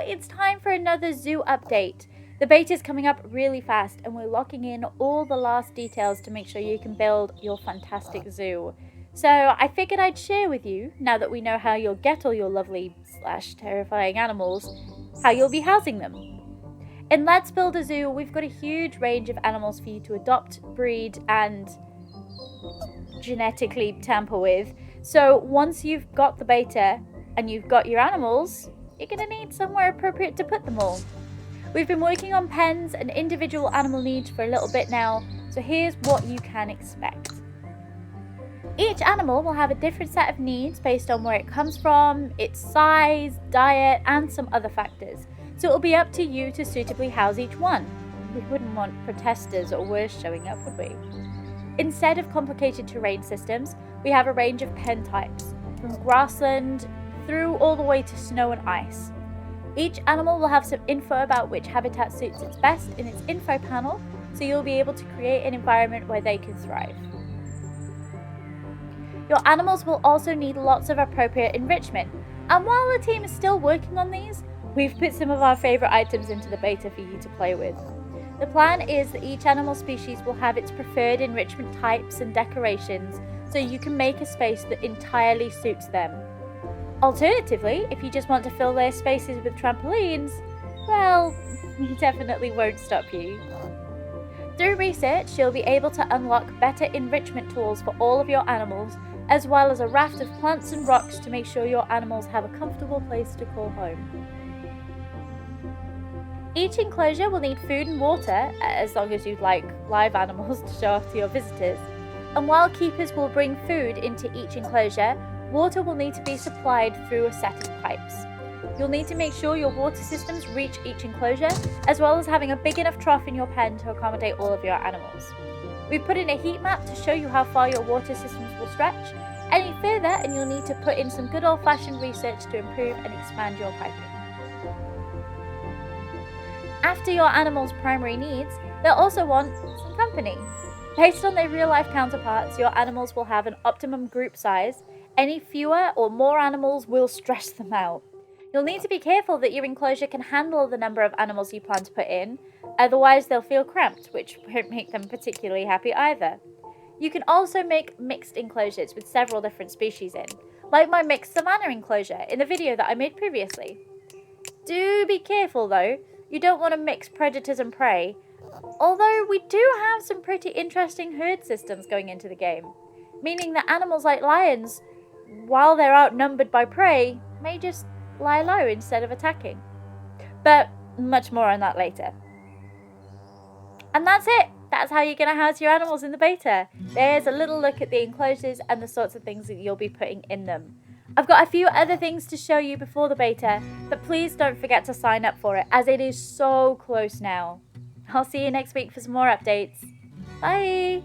it's time for another zoo update. The beta is coming up really fast and we're locking in all the last details to make sure you can build your fantastic zoo. So I figured I'd share with you, now that we know how you'll get all your lovely / terrifying animals, how you'll be housing them. In Let's Build a Zoo, we've got a huge range of animals for you to adopt, breed, and genetically tamper with. So once you've got the beta and you've got your animals, you're going to need somewhere appropriate to put them all. We've been working on pens and individual animal needs for a little bit now, so here's what you can expect. Each animal will have a different set of needs based on where it comes from, its size, diet, and some other factors. So it'll be up to you to suitably house each one. We wouldn't want protesters or worse showing up, would we? Instead of complicated terrain systems, we have a range of pen types, from grassland through all the way to snow and ice. Each animal will have some info about which habitat suits its best in its info panel, so you'll be able to create an environment where they can thrive. Your animals will also need lots of appropriate enrichment, and while the team is still working on these, we've put some of our favourite items into the beta for you to play with. The plan is that each animal species will have its preferred enrichment types and decorations, so you can make a space that entirely suits them. Alternatively, if you just want to fill their spaces with trampolines, well, we definitely won't stop you. Through research, you'll be able to unlock better enrichment tools for all of your animals, as well as a raft of plants and rocks to make sure your animals have a comfortable place to call home. Each enclosure will need food and water, as long as you'd like live animals to show off to your visitors. And while keepers will bring food into each enclosure, water will need to be supplied through a set of pipes. You'll need to make sure your water systems reach each enclosure, as well as having a big enough trough in your pen to accommodate all of your animals. We've put in a heat map to show you how far your water systems will stretch. Any further, and you'll need to put in some good old-fashioned research to improve and expand your piping. After your animal's primary needs, they'll also want some company. Based on their real-life counterparts, your animals will have an optimum group size. Any fewer or more animals will stress them out. You'll need to be careful that your enclosure can handle the number of animals you plan to put in, otherwise they'll feel cramped, which won't make them particularly happy either. You can also make mixed enclosures with several different species in, like my mixed savanna enclosure in the video that I made previously. Do be careful though, you don't want to mix predators and prey, although we do have some pretty interesting herd systems going into the game, meaning that animals like lions, while they're outnumbered by prey, may just lie low instead of attacking. But much more on that later. And that's it! That's how you're going to house your animals in the beta. There's a little look at the enclosures and the sorts of things that you'll be putting in them. I've got a few other things to show you before the beta, but please don't forget to sign up for it, as it is so close now. I'll see you next week for some more updates. Bye!